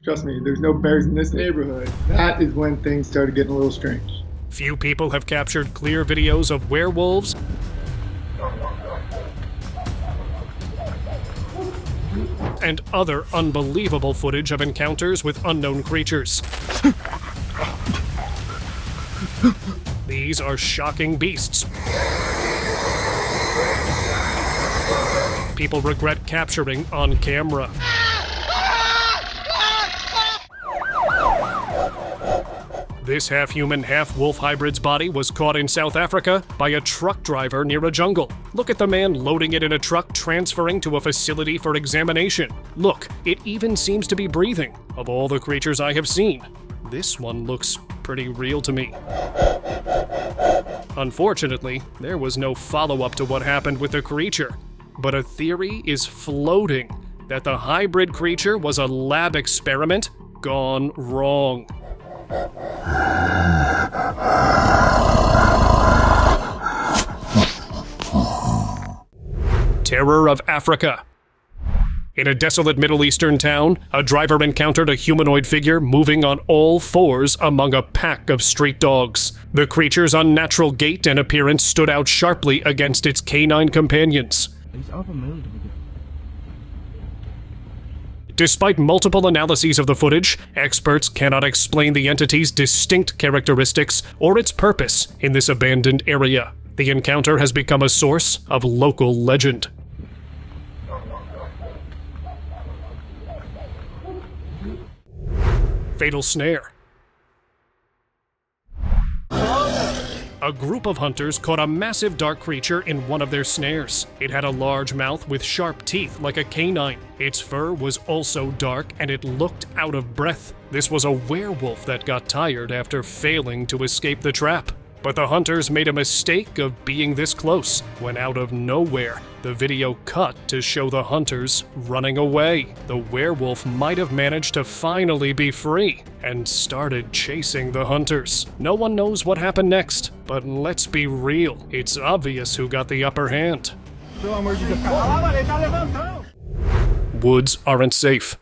Trust me, there's no bears in this neighborhood. That is when things started getting a little strange. Few people have captured clear videos of werewolves and other unbelievable footage of encounters with unknown creatures. These are shocking beasts. People regret capturing on camera. This half-human, half-wolf hybrid's body was caught in South Africa by a truck driver near a jungle. Look at the man loading it in a truck, transferring to a facility for examination. Look, it even seems to be breathing. Of all the creatures I have seen, this one looks pretty real to me. Unfortunately, there was no follow-up to what happened with the creature, but a theory is floating that the hybrid creature was a lab experiment gone wrong. Terror of Africa. In a desolate Middle Eastern town, a driver encountered a humanoid figure moving on all fours among a pack of street dogs. The creature's unnatural gait and appearance stood out sharply against its canine companions. Despite multiple analyses of the footage, experts cannot explain the entity's distinct characteristics or its purpose in this abandoned area. The encounter has become a source of local legend. Fatal snare. A group of hunters caught a massive dark creature in one of their snares. It had a large mouth with sharp teeth like a canine. Its fur was also dark and it looked out of breath. This was a werewolf that got tired after failing to escape the trap. But the hunters made a mistake of being this close, when out of nowhere, the video cut to show the hunters running away. The werewolf might have managed to finally be free, and started chasing the hunters. No one knows what happened next, but let's be real, it's obvious who got the upper hand. Woods aren't safe.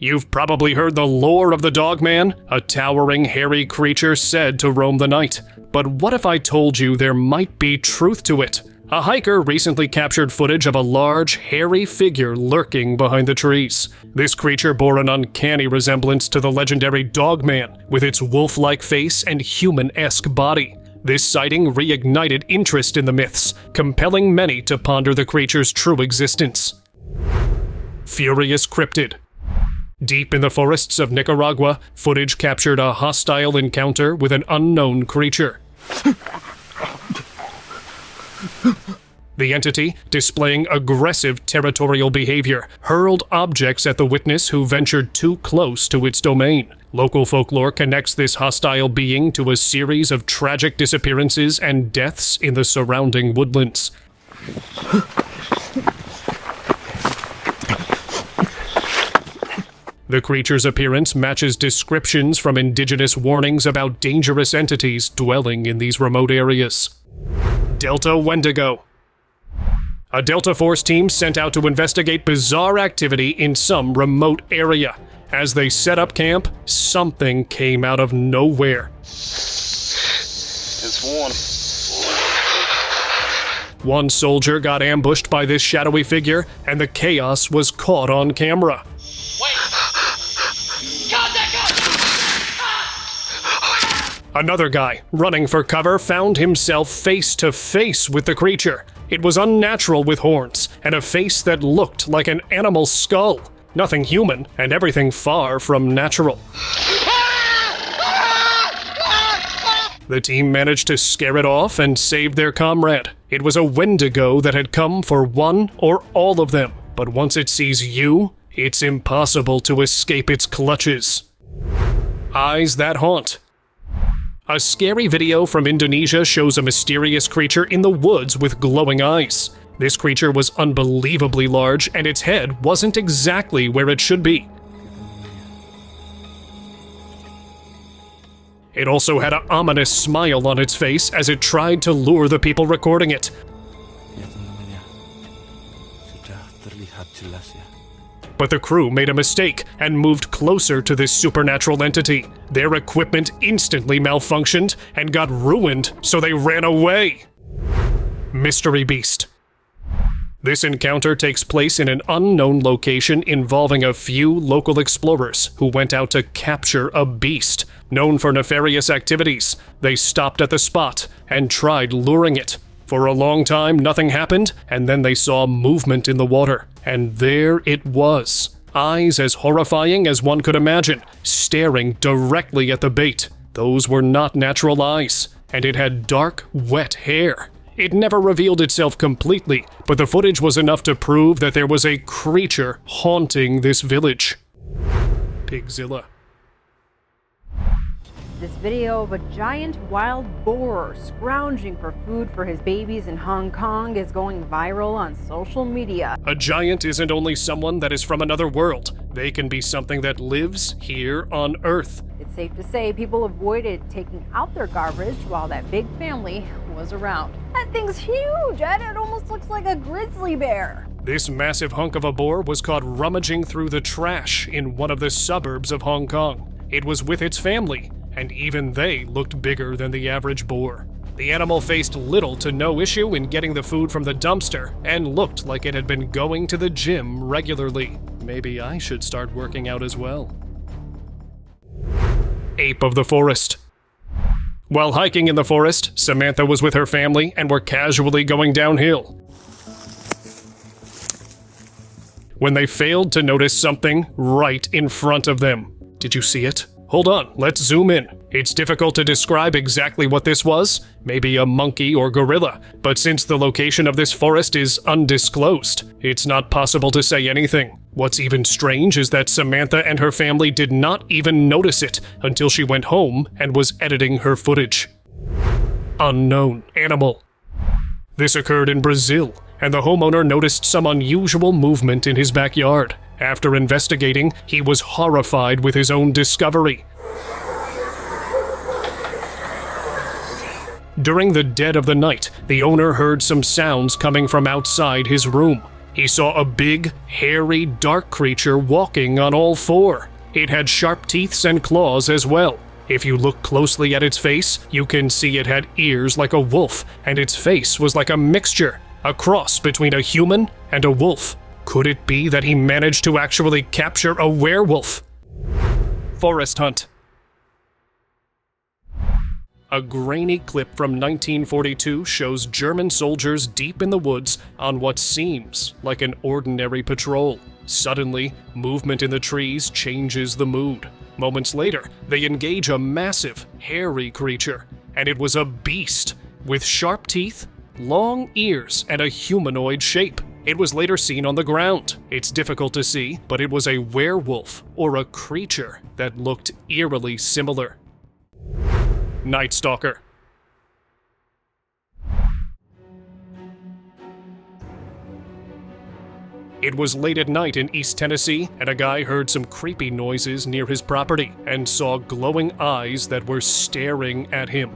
You've probably heard the lore of the Dogman, a towering, hairy creature said to roam the night. But what if I told you there might be truth to it? A hiker recently captured footage of a large, hairy figure lurking behind the trees. This creature bore an uncanny resemblance to the legendary Dogman, with its wolf-like face and human-esque body. This sighting reignited interest in the myths, compelling many to ponder the creature's true existence. Furious cryptid. Deep in the forests of Nicaragua, footage captured a hostile encounter with an unknown creature. The entity, displaying aggressive territorial behavior, hurled objects at the witness who ventured too close to its domain. Local folklore connects this hostile being to a series of tragic disappearances and deaths in the surrounding woodlands. The creature's appearance matches descriptions from indigenous warnings about dangerous entities dwelling in these remote areas. Delta Wendigo. A Delta Force team sent out to investigate bizarre activity in some remote area. As they set up camp, something came out of nowhere. It's one. One soldier got ambushed by this shadowy figure, and the chaos was caught on camera. Another guy, running for cover, found himself face to face with the creature. It was unnatural with horns, and a face that looked like an animal's skull. Nothing human, and everything far from natural. The team managed to scare it off and save their comrade. It was a wendigo that had come for one or all of them, but once it sees you, it's impossible to escape its clutches. Eyes that haunt. A scary video from Indonesia shows a mysterious creature in the woods with glowing eyes. This creature was unbelievably large, and its head wasn't exactly where it should be. It also had an ominous smile on its face as it tried to lure the people recording it. But the crew made a mistake and moved closer to this supernatural entity. Their equipment instantly malfunctioned and got ruined, so they ran away. Mystery Beast. This encounter takes place in an unknown location involving a few local explorers who went out to capture a beast. Known for nefarious activities, they stopped at the spot and tried luring it. For a long time, nothing happened, and then they saw movement in the water. And there it was. Eyes as horrifying as one could imagine, staring directly at the bait. Those were not natural eyes, and it had dark, wet hair. It never revealed itself completely, but the footage was enough to prove that there was a creature haunting this village. Pigzilla. This video of a giant wild boar scrounging for food for his babies in Hong Kong is going viral on social media. A giant isn't only someone that is from another world. They can be something that lives here on Earth. It's safe to say people avoided taking out their garbage while that big family was around. That thing's huge, Ed. It almost looks like a grizzly bear. This massive hunk of a boar was caught rummaging through the trash in one of the suburbs of Hong Kong. It was with its family, and even they looked bigger than the average boar. The animal faced little to no issue in getting the food from the dumpster and looked like it had been going to the gym regularly. Maybe I should start working out as well. Ape of the forest. While hiking in the forest, Samantha was with her family and were casually going downhill when they failed to notice something right in front of them. Did you see it? Hold on, let's zoom in. It's difficult to describe exactly what this was, maybe a monkey or gorilla, but since the location of this forest is undisclosed, it's not possible to say anything. What's even strange is that Samantha and her family did not even notice it until she went home and was editing her footage. Unknown animal. This occurred in Brazil, and the homeowner noticed some unusual movement in his backyard. After investigating, he was horrified with his own discovery. During the dead of the night, the owner heard some sounds coming from outside his room. He saw a big, hairy, dark creature walking on all four. It had sharp teeth and claws as well. If you look closely at its face, you can see it had ears like a wolf, and its face was like a mixture, a cross between a human and a wolf. Could it be that he managed to actually capture a werewolf? Forest hunt. A grainy clip from 1942 shows German soldiers deep in the woods on what seems like an ordinary patrol. Suddenly, movement in the trees changes the mood. Moments later, they engage a massive, hairy creature, and it was a beast with sharp teeth, long ears, and a humanoid shape. It was later seen on the ground. It's difficult to see, but it was a werewolf or a creature that looked eerily similar. Night Stalker. It was late at night in East Tennessee, and a guy heard some creepy noises near his property and saw glowing eyes that were staring at him.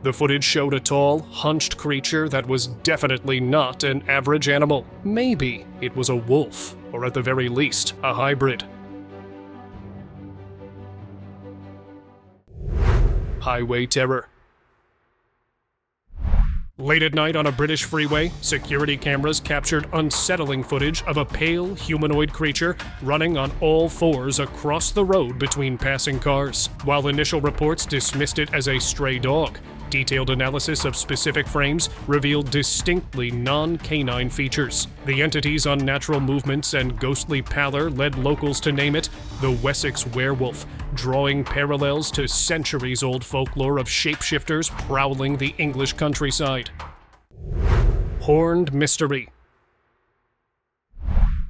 The footage showed a tall, hunched creature that was definitely not an average animal. Maybe it was a wolf, or at the very least, a hybrid. Highway terror. Late at night on a British freeway, security cameras captured unsettling footage of a pale humanoid creature running on all fours across the road between passing cars. While initial reports dismissed it as a stray dog, detailed analysis of specific frames revealed distinctly non-canine features. The entity's unnatural movements and ghostly pallor led locals to name it the Wessex werewolf, drawing parallels to centuries-old folklore of shapeshifters prowling the English countryside. Horned mystery.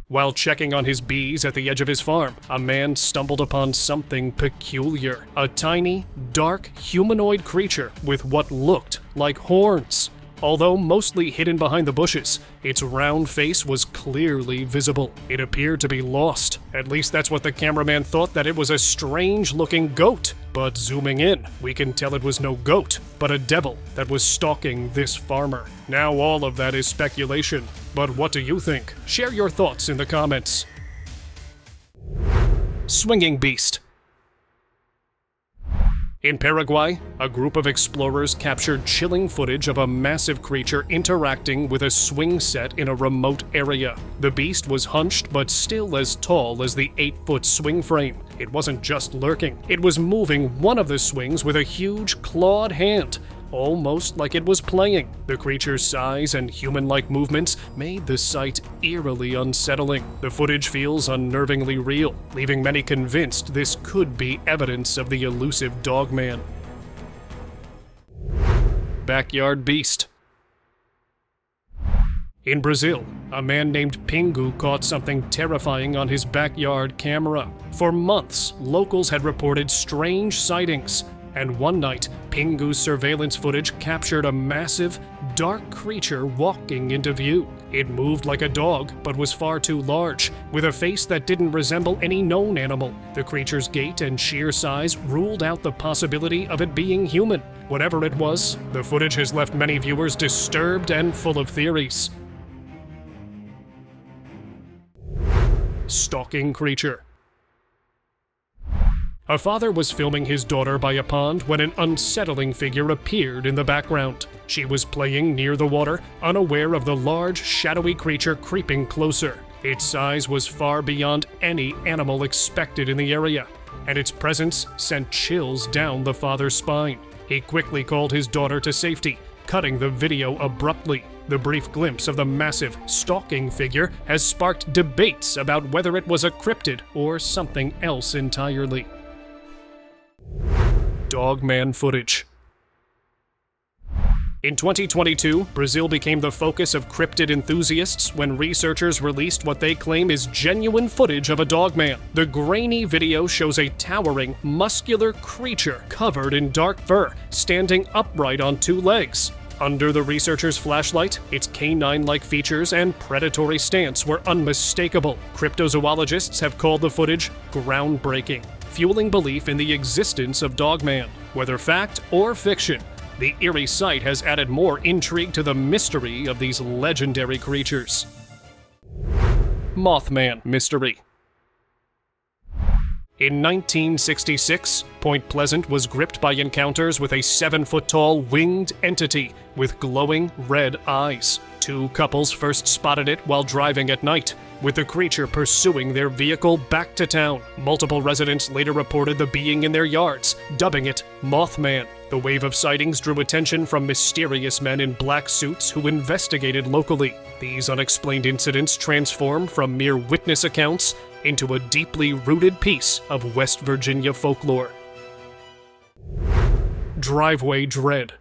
While checking on his bees at the edge of his farm, a man stumbled upon something peculiar. A tiny, dark, humanoid creature with what looked like horns. Although mostly hidden behind the bushes, its round face was clearly visible. It appeared to be lost. At least that's what the cameraman thought, that it was a strange-looking goat. But zooming in, we can tell it was no goat, but a devil that was stalking this farmer. Now all of that is speculation, but what do you think? Share your thoughts in the comments. Swinging beast. In Paraguay, a group of explorers captured chilling footage of a massive creature interacting with a swing set in a remote area. The beast was hunched but still as tall as the 8-foot swing frame. It wasn't just lurking, it was moving one of the swings with a huge clawed hand, almost like it was playing. The creature's size and human-like movements made the sight eerily unsettling. The footage feels unnervingly real, leaving many convinced this could be evidence of the elusive Dogman. Backyard beast. In Brazil, a man named Pingu caught something terrifying on his backyard camera. For months, locals had reported strange sightings. And one night, Pingu's surveillance footage captured a massive, dark creature walking into view. It moved like a dog, but was far too large, with a face that didn't resemble any known animal. The creature's gait and sheer size ruled out the possibility of it being human. Whatever it was, the footage has left many viewers disturbed and full of theories. Stalking creature. A father was filming his daughter by a pond when an unsettling figure appeared in the background. She was playing near the water, unaware of the large, shadowy creature creeping closer. Its size was far beyond any animal expected in the area, and its presence sent chills down the father's spine. He quickly called his daughter to safety, cutting the video abruptly. The brief glimpse of the massive, stalking figure has sparked debates about whether it was a cryptid or something else entirely. Dogman footage. In 2022, Brazil became the focus of cryptid enthusiasts when researchers released what they claim is genuine footage of a dogman. The grainy video shows a towering, muscular creature covered in dark fur, standing upright on 2 legs. Under the researchers' flashlight, its canine-like features and predatory stance were unmistakable. Cryptozoologists have called the footage groundbreaking, fueling belief in the existence of Dogman. Whether fact or fiction, the eerie sight has added more intrigue to the mystery of these legendary creatures. Mothman mystery. In 1966, Point Pleasant was gripped by encounters with a 7-foot-tall winged entity with glowing red eyes. 2 couples first spotted it while driving at night, with the creature pursuing their vehicle back to town. Multiple residents later reported the being in their yards, dubbing it Mothman. The wave of sightings drew attention from mysterious men in black suits who investigated locally. These unexplained incidents transformed from mere witness accounts into a deeply rooted piece of West Virginia folklore. Driveway dread.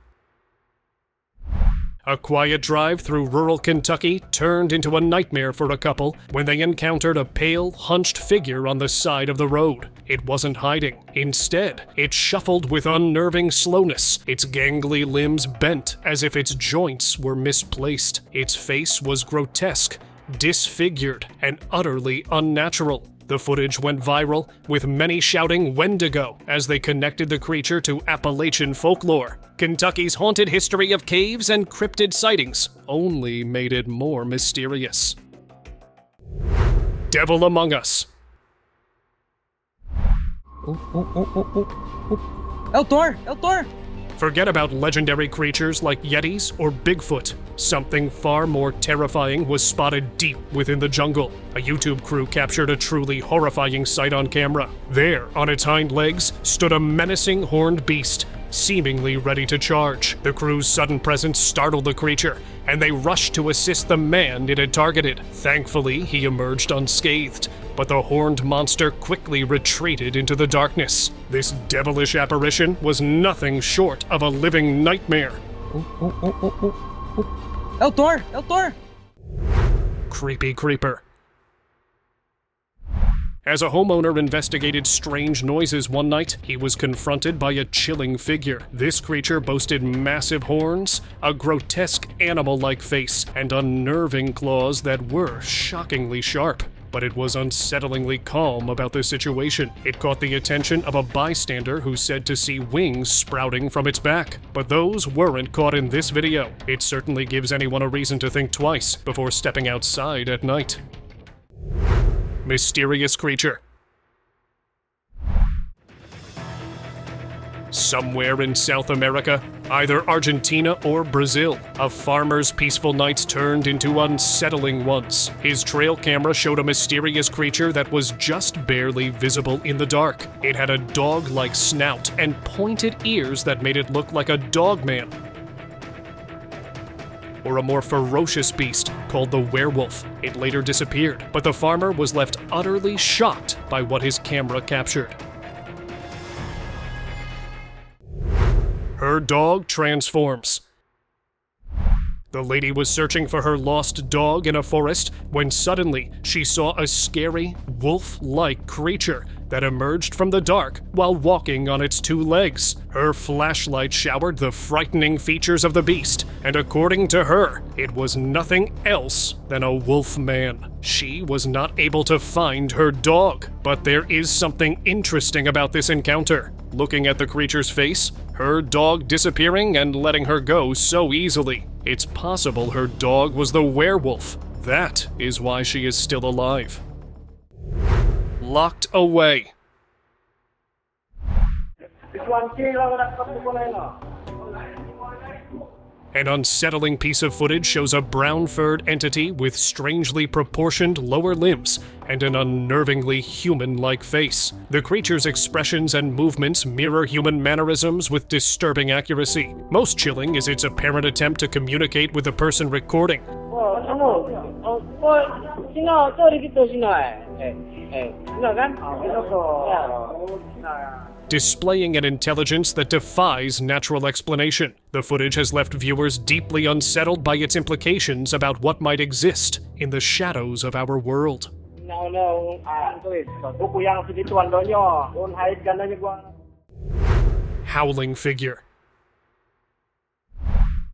A quiet drive through rural Kentucky turned into a nightmare for a couple when they encountered a pale, hunched figure on the side of the road. It wasn't hiding. Instead, it shuffled with unnerving slowness, its gangly limbs bent as if its joints were misplaced. Its face was grotesque, disfigured, and utterly unnatural. The footage went viral, with many shouting "Wendigo" as they connected the creature to Appalachian folklore. Kentucky's haunted history of caves and cryptid sightings only made it more mysterious. Devil Among Us. É o Thor! É o Thor! Forget about legendary creatures like Yetis or Bigfoot. Something far more terrifying was spotted deep within the jungle. A YouTube crew captured a truly horrifying sight on camera. There, on its hind legs, stood a menacing horned beast, seemingly ready to charge. The crew's sudden presence startled the creature, and they rushed to assist the man it had targeted. Thankfully, he emerged unscathed, but the horned monster quickly retreated into the darkness. This devilish apparition was nothing short of a living nightmare. É o Thor! É o Thor! Creepy creeper. As a homeowner investigated strange noises one night, he was confronted by a chilling figure. This creature boasted massive horns, a grotesque animal-like face, and unnerving claws that were shockingly sharp. But it was unsettlingly calm about the situation. It caught the attention of a bystander who said to see wings sprouting from its back. But those weren't caught in this video. It certainly gives anyone a reason to think twice before stepping outside at night. Mysterious creature. Somewhere in South America, either Argentina or Brazil, a farmer's peaceful nights turned into unsettling ones. His trail camera showed a mysterious creature that was just barely visible in the dark. It had a dog-like snout and pointed ears that made it look like a dogman, or a more ferocious beast called the werewolf. It later disappeared, but the farmer was left utterly shocked by what his camera captured. Her dog transforms. The lady was searching for her lost dog in a forest when suddenly she saw a scary, wolf-like creature that emerged from the dark while walking on its two legs. Her flashlight showered the frightening features of the beast, and according to her, it was nothing else than a wolf man. She was not able to find her dog, but there is something interesting about this encounter. Looking at the creature's face, her dog disappearing and letting her go so easily. It's possible her dog was the werewolf. That is why she is still alive. Locked away. An unsettling piece of footage shows a brown-furred entity with strangely proportioned lower limbs and an unnervingly human-like face. The creature's expressions and movements mirror human mannerisms with disturbing accuracy. Most chilling is its apparent attempt to communicate with the person recording. Displaying an intelligence that defies natural explanation. The footage has left viewers deeply unsettled by its implications about what might exist in the shadows of our world. Howling figure.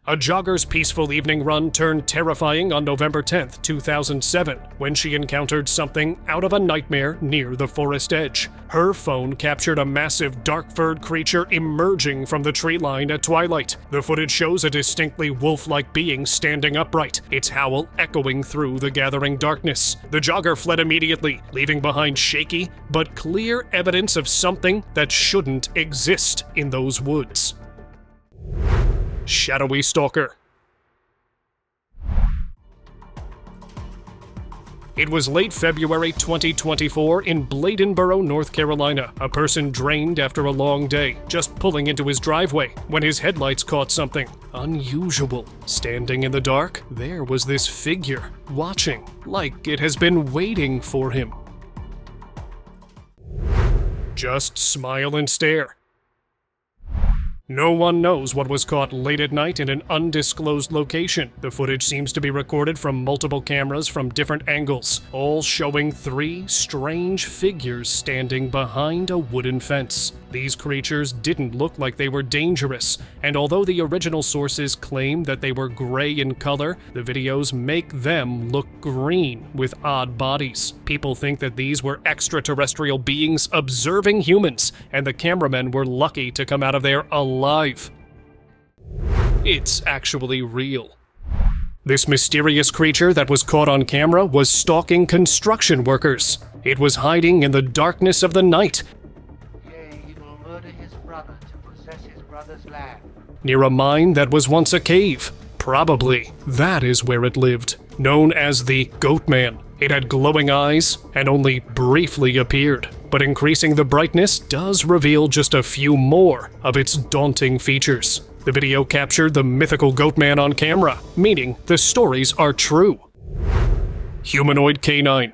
A jogger's peaceful evening run turned terrifying on November 10th, 2007, when she encountered something out of a nightmare near the forest edge. Her phone captured a massive dark-furred creature emerging from the tree line at twilight. The footage shows a distinctly wolf-like being standing upright, its howl echoing through the gathering darkness. The jogger fled immediately, leaving behind shaky but clear evidence of something that shouldn't exist in those woods. Shadowy stalker. It was late February 2024 in Bladenboro, North Carolina. A person drained after a long day, just pulling into his driveway, when his headlights caught something unusual. Standing in the dark, there was this figure, watching, like it has been waiting for him. Just smile and stare. No one knows what was caught late at night in an undisclosed location. The footage seems to be recorded from multiple cameras from different angles, all showing three strange figures standing behind a wooden fence. These creatures didn't look like they were dangerous, and although the original sources claim that they were gray in color, the videos make them look green with odd bodies. People think that these were extraterrestrial beings observing humans, and the cameramen were lucky to come out of there alive. It's actually real. This mysterious creature that was caught on camera was stalking construction workers. It was hiding in the darkness of the night, near a mine that was once a cave. Probably that is where it lived. Known as the goatman, it had glowing eyes and only briefly appeared, but increasing the brightness does reveal just a few more of its daunting features. The video captured the mythical goatman on camera, meaning the stories are true. Humanoid canine.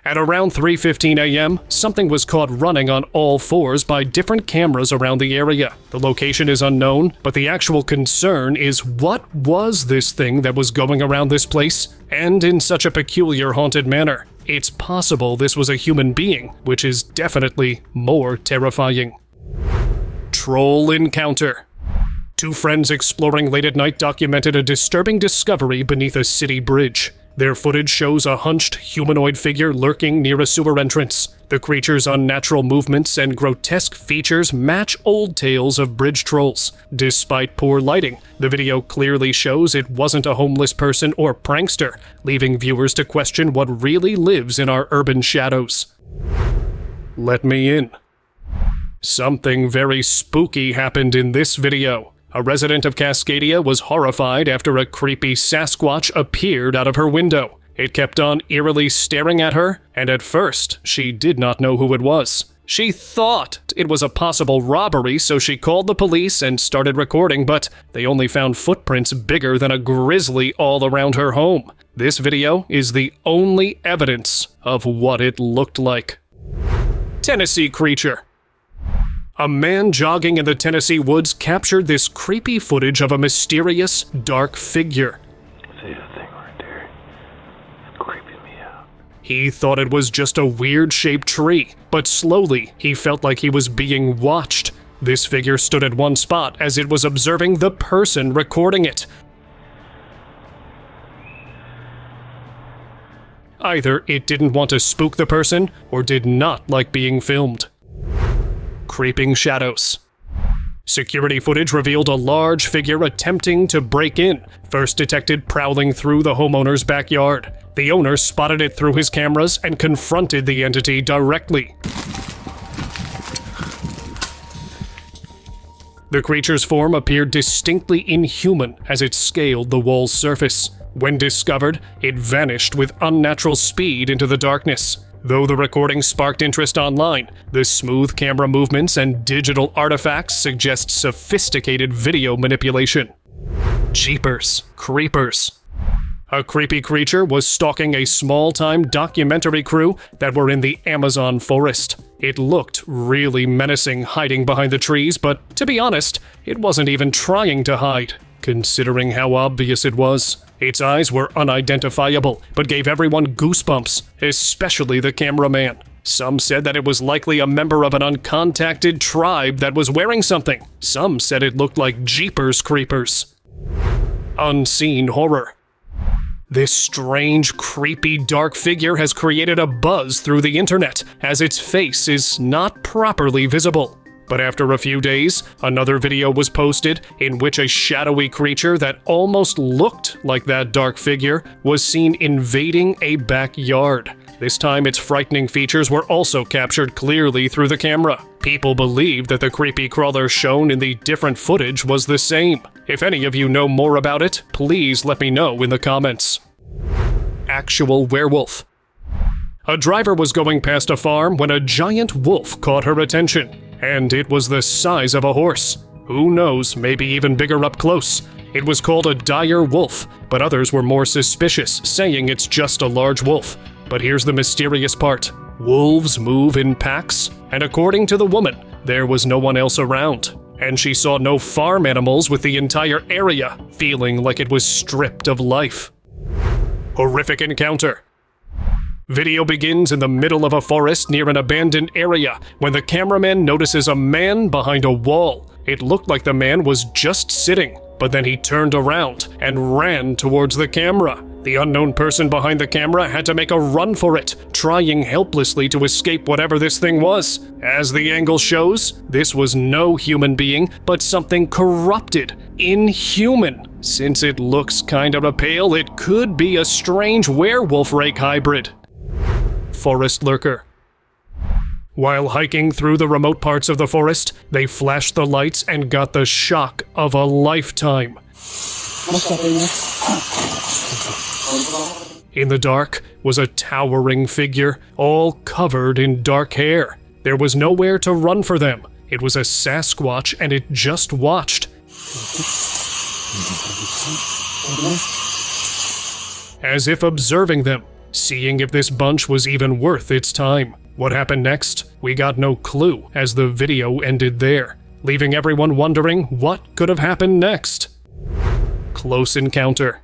At around 3:15 a.m., something was caught running on all fours by different cameras around the area. The location is unknown, but the actual concern is what was this thing that was going around this place, and in such a peculiar haunted manner. it's possible this was a human being, which is definitely more terrifying. Troll encounter. Two friends exploring late at night documented a disturbing discovery beneath a city bridge. Their footage shows a hunched humanoid figure lurking near a sewer entrance. The creature's unnatural movements and grotesque features match old tales of bridge trolls. Despite poor lighting, the video clearly shows it wasn't a homeless person or prankster, leaving viewers to question what really lives in our urban shadows. Let me in. Something very spooky happened in this video. A resident of Cascadia was horrified after a creepy Sasquatch appeared out of her window. It kept on eerily staring at her, and at first, she did not know who it was. She thought it was a possible robbery, so she called the police and started recording, but they only found footprints bigger than a grizzly all around her home. This video is the only evidence of what it looked like. Tennessee creature. A man jogging in the Tennessee woods captured this creepy footage of a mysterious, dark figure. See that thing right there? It's creeping me out. He thought it was just a weird-shaped tree, but slowly he felt like he was being watched. This figure stood at one spot as it was observing the person recording it. Either it didn't want to spook the person, or did not like being filmed. Creeping shadows. Security footage revealed a large figure attempting to break in, first detected prowling through the homeowner's backyard. The owner spotted it through his cameras and confronted the entity directly. The creature's form appeared distinctly inhuman as it scaled the wall's surface. When discovered, it vanished with unnatural speed into the darkness. Though the recording sparked interest online, the smooth camera movements and digital artifacts suggest sophisticated video manipulation. Jeepers creepers. A creepy creature was stalking a small-time documentary crew that were in the Amazon forest. It looked really menacing hiding behind the trees, but to be honest, it wasn't even trying to hide, considering how obvious it was. Its eyes were unidentifiable, but gave everyone goosebumps, especially the cameraman. Some said that it was likely a member of an uncontacted tribe that was wearing something. Some said it looked like Jeepers creepers. Unseen horror. This strange, creepy, dark figure has created a buzz through the internet, as its face is not properly visible. But after a few days, another video was posted in which a shadowy creature that almost looked like that dark figure was seen invading a backyard. This time, its frightening features were also captured clearly through the camera. People believed that the creepy crawler shown in the different footage was the same. If any of you know more about it, please let me know in the comments. Actual werewolf. A driver was going past a farm when a giant wolf caught her attention. And it was the size of a horse. Who knows, maybe even bigger up close. It was called a dire wolf, but others were more suspicious, saying it's just a large wolf. But here's the mysterious part. Wolves move in packs, and according to the woman, there was no one else around. And she saw no farm animals with the entire area, feeling like it was stripped of life. Horrific encounter. Video begins in the middle of a forest near an abandoned area when the cameraman notices a man behind a wall. It looked like the man was just sitting, but then he turned around and ran towards the camera. The unknown person behind the camera had to make a run for it, trying helplessly to escape whatever this thing was. As the angle shows, this was no human being, but something corrupted, inhuman. Since it looks kind of pale, it could be a strange werewolf rake hybrid. Forest lurker. While hiking through the remote parts of the forest, they flashed the lights and got the shock of a lifetime. In the dark was a towering figure, all covered in dark hair. There was nowhere to run for them. It was a Sasquatch, and it just watched. As if observing them, seeing if this bunch was even worth its time. What happened next? We got no clue, as the video ended there, leaving everyone wondering what could have happened next. Close encounter.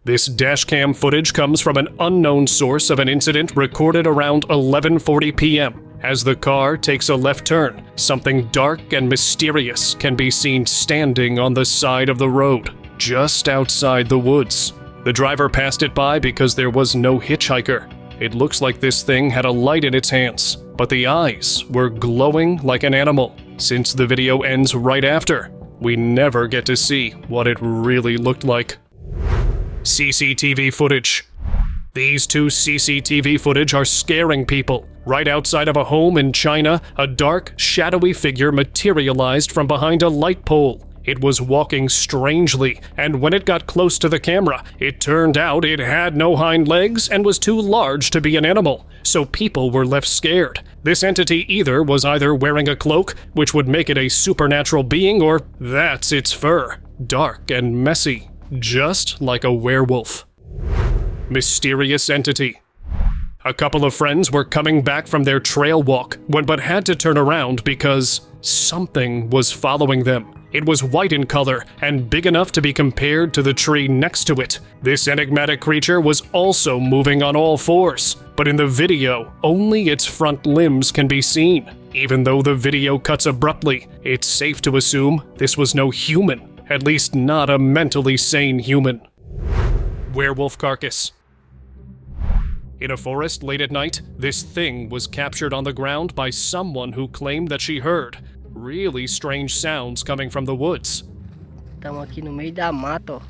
This dashcam footage comes from an unknown source of an incident recorded around 11:40 p.m. As the car takes a left turn, something dark and mysterious can be seen standing on the side of the road, just outside the woods. The driver passed it by because there was no hitchhiker. It looks like this thing had a light in its hands, but the eyes were glowing like an animal. Since the video ends right after, we never get to see what it really looked like. CCTV footage. These two CCTV footage are scaring people. Right outside of a home in China, a dark, shadowy figure materialized from behind a light pole. It was walking strangely, and when it got close to the camera, it turned out it had no hind legs and was too large to be an animal, so people were left scared. This entity was either wearing a cloak, which would make it a supernatural being, or that's its fur. Dark and messy, just like a werewolf. Mysterious entity. A couple of friends were coming back from their trail walk but had to turn around because something was following them. It was white in color and big enough to be compared to the tree next to it. This enigmatic creature was also moving on all fours, but in the video, only its front limbs can be seen. Even though the video cuts abruptly, it's safe to assume this was no human, at least not a mentally sane human. Werewolf carcass. In a forest late at night, this thing was captured on the ground by someone who claimed that she heard really strange sounds coming from the woods. Estamos aqui no meio da mata, ó.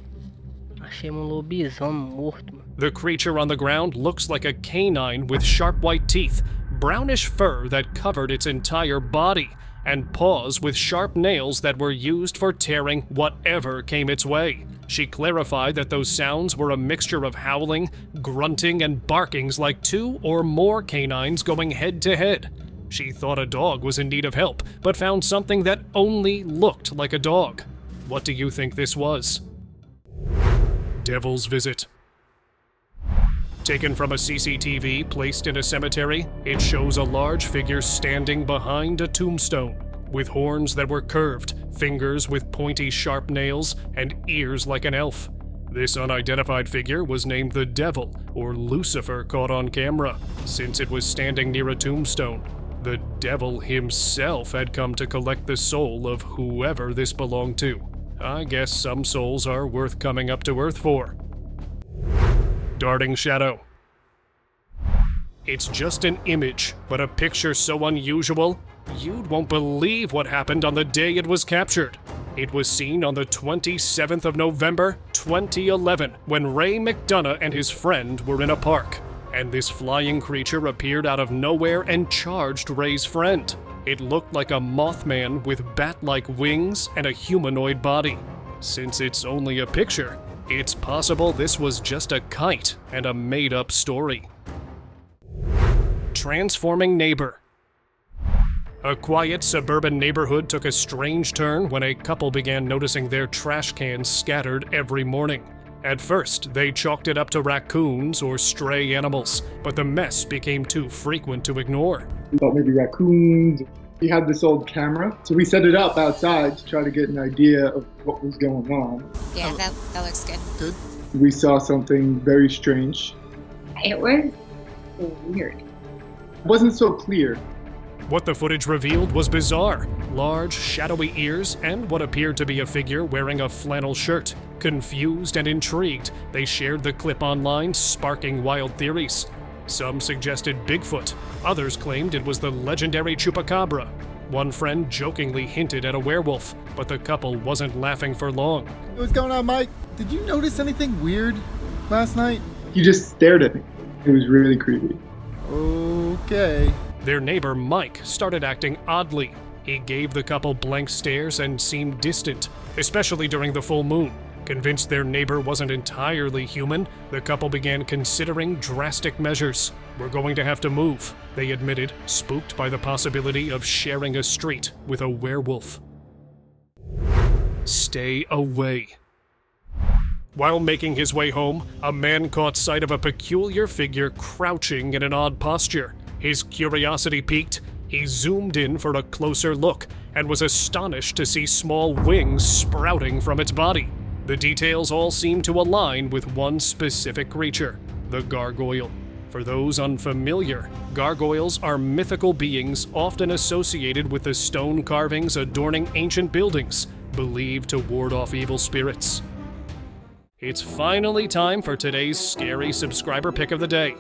Achemos lobisomem morto. The creature on the ground looks like a canine with sharp white teeth, brownish fur that covered its entire body, and paws with sharp nails that were used for tearing whatever came its way. She clarified that those sounds were a mixture of howling, grunting, and barkings like two or more canines going head to head. She thought a dog was in need of help, but found something that only looked like a dog. What do you think this was? Devil's visit. Taken from a CCTV placed in a cemetery, it shows a large figure standing behind a tombstone, with horns that were curved, fingers with pointy sharp nails, and ears like an elf. This unidentified figure was named the Devil, or Lucifer caught on camera, since it was standing near a tombstone. The devil himself had come to collect the soul of whoever this belonged to. I guess some souls are worth coming up to Earth for. Darting shadow. It's just an image, but a picture so unusual, you won't believe what happened on the day it was captured. It was seen on the 27th of November, 2011, when Ray McDonough and his friend were in a park. And this flying creature appeared out of nowhere and charged Ray's friend. It looked like a Mothman with bat-like wings and a humanoid body. Since it's only a picture, it's possible this was just a kite and a made-up story. Transforming neighbor. A quiet suburban neighborhood took a strange turn when a couple began noticing their trash cans scattered every morning. At first, they chalked it up to raccoons or stray animals, but the mess became too frequent to ignore. We thought maybe raccoons. We had this old camera, so we set it up outside to try to get an idea of what was going on. Yeah, that looks good. We saw something very strange. It was weird. It wasn't so clear. What the footage revealed was bizarre. Large, shadowy ears and what appeared to be a figure wearing a flannel shirt. Confused and intrigued, they shared the clip online, sparking wild theories. Some suggested Bigfoot. Others claimed it was the legendary chupacabra. One friend jokingly hinted at a werewolf, but the couple wasn't laughing for long. What's going on, Mike? Did you notice anything weird last night? He just stared at me. It was really creepy. Okay. Their neighbor Mike started acting oddly. He gave the couple blank stares and seemed distant, especially during the full moon. Convinced their neighbor wasn't entirely human, the couple began considering drastic measures. "We're going to have to move," they admitted, spooked by the possibility of sharing a street with a werewolf. Stay away. While making his way home, a man caught sight of a peculiar figure crouching in an odd posture. His curiosity piqued. He zoomed in for a closer look and was astonished to see small wings sprouting from its body. The details all seem to align with one specific creature, the gargoyle. For those unfamiliar, gargoyles are mythical beings often associated with the stone carvings adorning ancient buildings, believed to ward off evil spirits. It's finally time for today's scary subscriber pick of the day.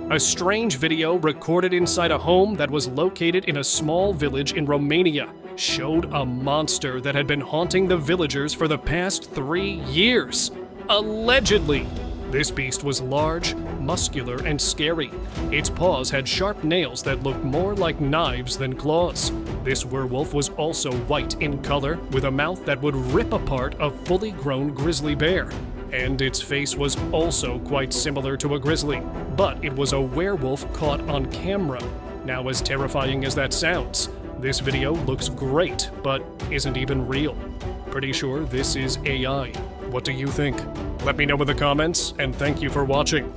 A strange video recorded inside a home that was located in a small village in Romania showed a monster that had been haunting the villagers for the past 3 years. Allegedly! This beast was large, muscular, and scary. Its paws had sharp nails that looked more like knives than claws. This werewolf was also white in color, with a mouth that would rip apart a fully grown grizzly bear. And its face was also quite similar to a grizzly, but it was a werewolf caught on camera. Now, as terrifying as that sounds, this video looks great, but isn't even real. Pretty sure this is AI. What do you think? Let me know in the comments, and thank you for watching.